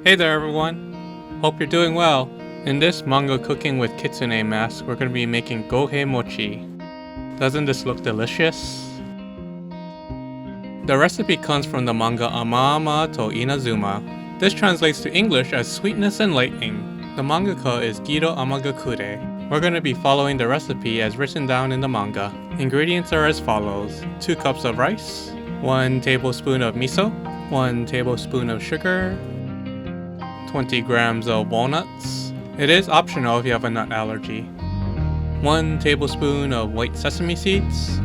Hey there everyone! Hope you're doing well. In this Manga Cooking with Kitsune Mask, we're going to be making Gohei Mochi. Doesn't this look delicious? The recipe comes from the manga Amaama to Inazuma. This translates to English as sweetness and lightning. The mangaka is Gido Amagakure. We're going to be following the recipe as written down in the manga. Ingredients are as follows: 2 cups of rice, 1 tablespoon of miso, 1 tablespoon of sugar, 20 grams of walnuts. It is optional if you have a nut allergy. 1 tablespoon of white sesame seeds,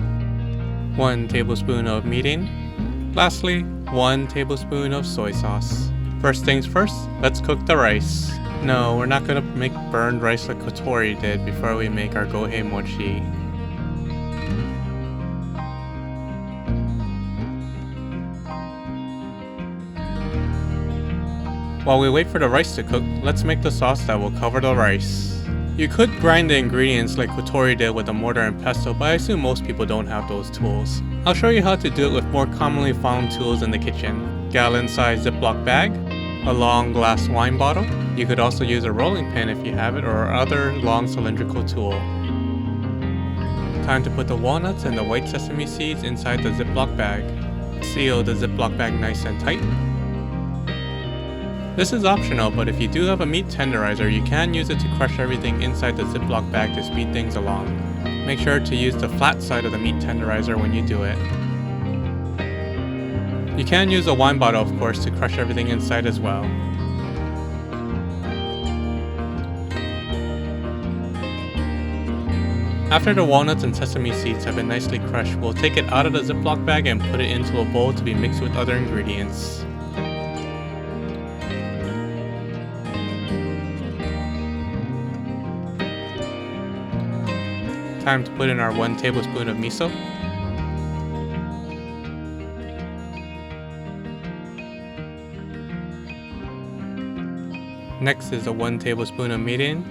1 tablespoon of mirin. Lastly, 1 tablespoon of soy sauce. First things first, let's cook the rice. No, we're not gonna make burned rice like Kotori did before we make our Gohei Mochi. While we wait for the rice to cook, let's make the sauce that will cover the rice. You could grind the ingredients like Kotori did with a mortar and pestle, but I assume most people don't have those tools. I'll show you how to do it with more commonly found tools in the kitchen. Gallon-sized Ziploc bag, a long glass wine bottle. You could also use a rolling pin if you have it, or other long cylindrical tool. Time to put the walnuts and the white sesame seeds inside the Ziploc bag. Seal the Ziploc bag nice and tight. This is optional, but if you do have a meat tenderizer, you can use it to crush everything inside the Ziploc bag to speed things along. Make sure to use the flat side of the meat tenderizer when you do it. You can use a wine bottle, of course, to crush everything inside as well. After the walnuts and sesame seeds have been nicely crushed, we'll take it out of the Ziploc bag and put it into a bowl to be mixed with other ingredients. Time to put in our 1 tablespoon of miso. Next is a 1 tablespoon of mirin,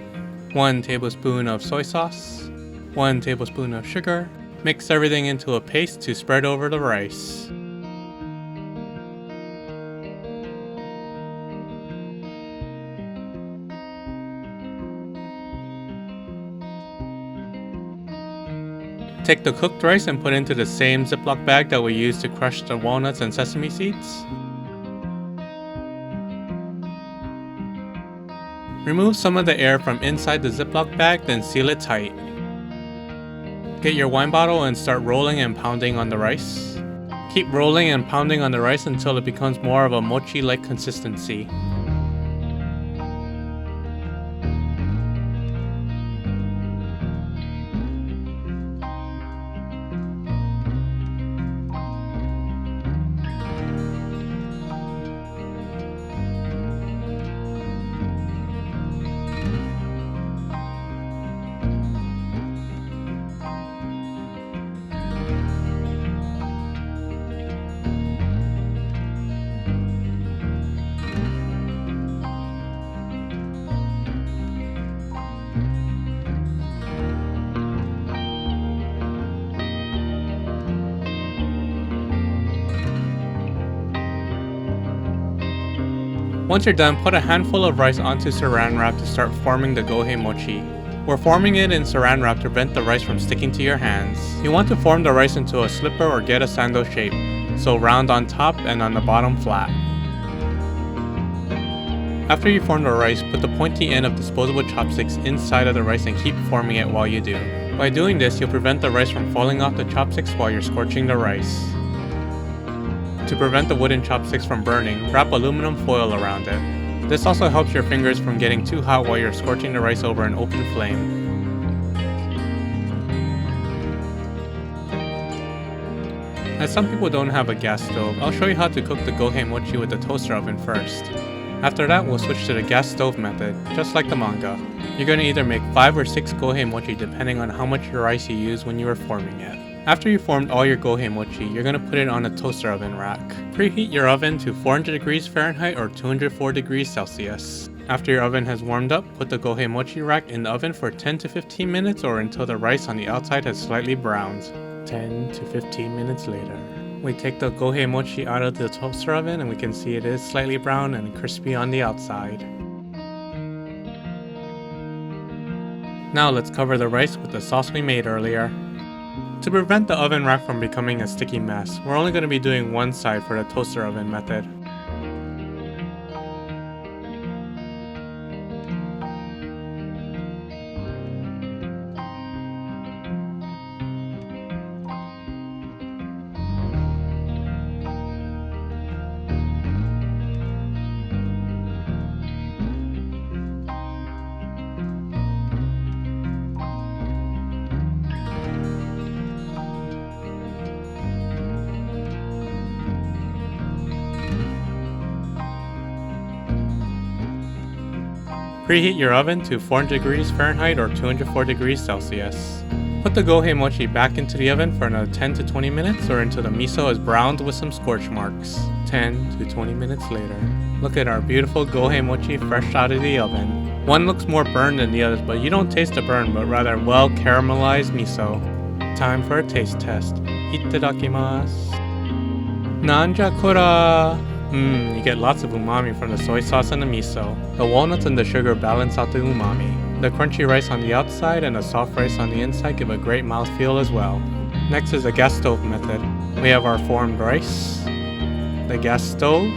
1 tablespoon of soy sauce, 1 tablespoon of sugar. Mix everything into a paste to spread over the rice. Take the cooked rice and put into the same Ziploc bag that we used to crush the walnuts and sesame seeds. Remove some of the air from inside the Ziploc bag, then seal it tight. Get your wine bottle and start rolling and pounding on the rice. Keep rolling and pounding on the rice until it becomes more of a mochi-like consistency. Once you're done, put a handful of rice onto saran wrap to start forming the Gohei Mochi. We're forming it in saran wrap to prevent the rice from sticking to your hands. You want to form the rice into a slipper or get a sando shape, so round on top and on the bottom flat. After you form the rice, put the pointy end of disposable chopsticks inside of the rice and keep forming it while you do. By doing this, you'll prevent the rice from falling off the chopsticks while you're scorching the rice. To prevent the wooden chopsticks from burning, wrap aluminum foil around it. This also helps your fingers from getting too hot while you're scorching the rice over an open flame. As some people don't have a gas stove, I'll show you how to cook the Gohei Mochi with the toaster oven first. After that, we'll switch to the gas stove method, just like the manga. You're going to either make 5 or 6 Gohei Mochi depending on how much rice you use when you are forming it. After you formed all your Gohei Mochi, you're going to put it on a toaster oven rack. Preheat your oven to 400 degrees Fahrenheit or 204 degrees Celsius. After your oven has warmed up, put the Gohei Mochi rack in the oven for 10 to 15 minutes or until the rice on the outside has slightly browned. 10 to 15 minutes later. We take the Gohei Mochi out of the toaster oven and we can see it is slightly brown and crispy on the outside. Now let's cover the rice with the sauce we made earlier. To prevent the oven rack from becoming a sticky mess, we're only going to be doing one side for the toaster oven method. Preheat your oven to 400 degrees Fahrenheit or 204 degrees Celsius. Put the Gohei Mochi back into the oven for another 10 to 20 minutes or until the miso is browned with some scorch marks. 10 to 20 minutes later. Look at our beautiful Gohei Mochi fresh out of the oven. One looks more burned than the others, but you don't taste the burn, but rather well caramelized miso. Time for a taste test. Itadakimasu. Nanja kura! You get lots of umami from the soy sauce and the miso. The walnuts and the sugar balance out the umami. The crunchy rice on the outside and the soft rice on the inside give a great mouthfeel as well. Next is the gas stove method. We have our formed rice, the gas stove,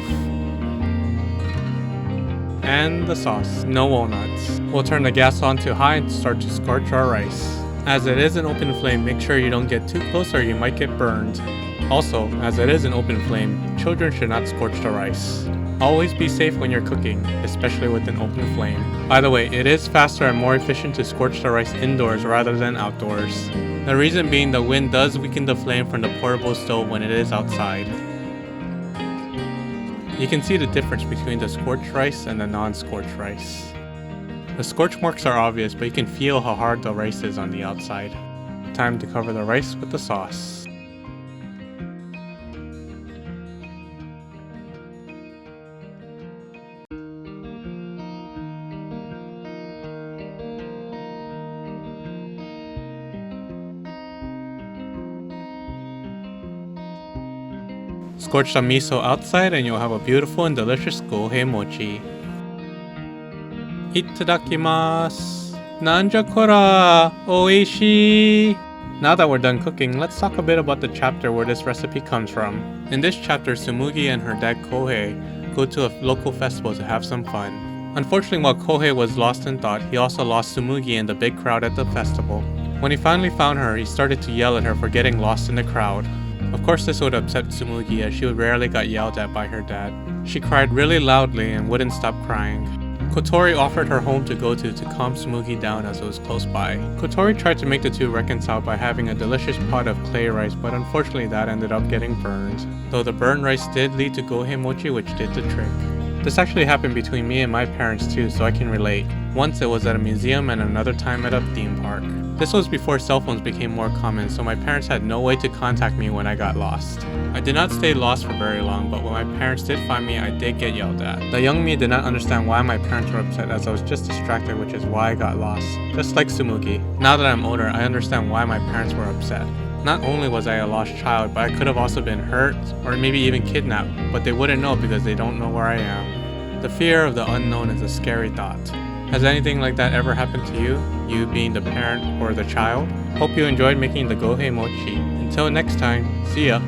and the sauce. No walnuts. We'll turn the gas on to high and start to scorch our rice. As it is an open flame, make sure you don't get too close or you might get burned. Also, as it is an open flame, children should not scorch the rice. Always be safe when you're cooking, especially with an open flame. By the way, it is faster and more efficient to scorch the rice indoors rather than outdoors. The reason being the wind does weaken the flame from the portable stove when it is outside. You can see the difference between the scorched rice and the non-scorched rice. The scorch marks are obvious, but you can feel how hard the rice is on the outside. Time to cover the rice with the sauce. Scorch some miso outside and you'll have a beautiful and delicious Gohei Mochi. Itadakimasu! Nanja kora! Oishii! Now that we're done cooking, let's talk a bit about the chapter where this recipe comes from. In this chapter, Tsumugi and her dad Kohei go to a local festival to have some fun. Unfortunately, while Kohei was lost in thought, he also lost Tsumugi in the big crowd at the festival. When he finally found her, he started to yell at her for getting lost in the crowd. Of course, this would upset Tsumugi as she rarely got yelled at by her dad. She cried really loudly and wouldn't stop crying. Kotori offered her home to go to calm Tsumugi down as it was close by. Kotori tried to make the two reconcile by having a delicious pot of clay rice, but unfortunately that ended up getting burned. Though the burned rice did lead to Gohei Mochi, which did the trick. This actually happened between me and my parents too, so I can relate. Once it was at a museum and another time at a theme park. This was before cell phones became more common, so my parents had no way to contact me when I got lost. I did not stay lost for very long, but when my parents did find me, I did get yelled at. The young me did not understand why my parents were upset as I was just distracted, which is why I got lost. Just like Tsumugi. Now that I'm older, I understand why my parents were upset. Not only was I a lost child, but I could have also been hurt, or maybe even kidnapped, but they wouldn't know because they don't know where I am. The fear of the unknown is a scary thought. Has anything like that ever happened to you? You being the parent or the child? Hope you enjoyed making the Gohei Mochi. Until next time, see ya!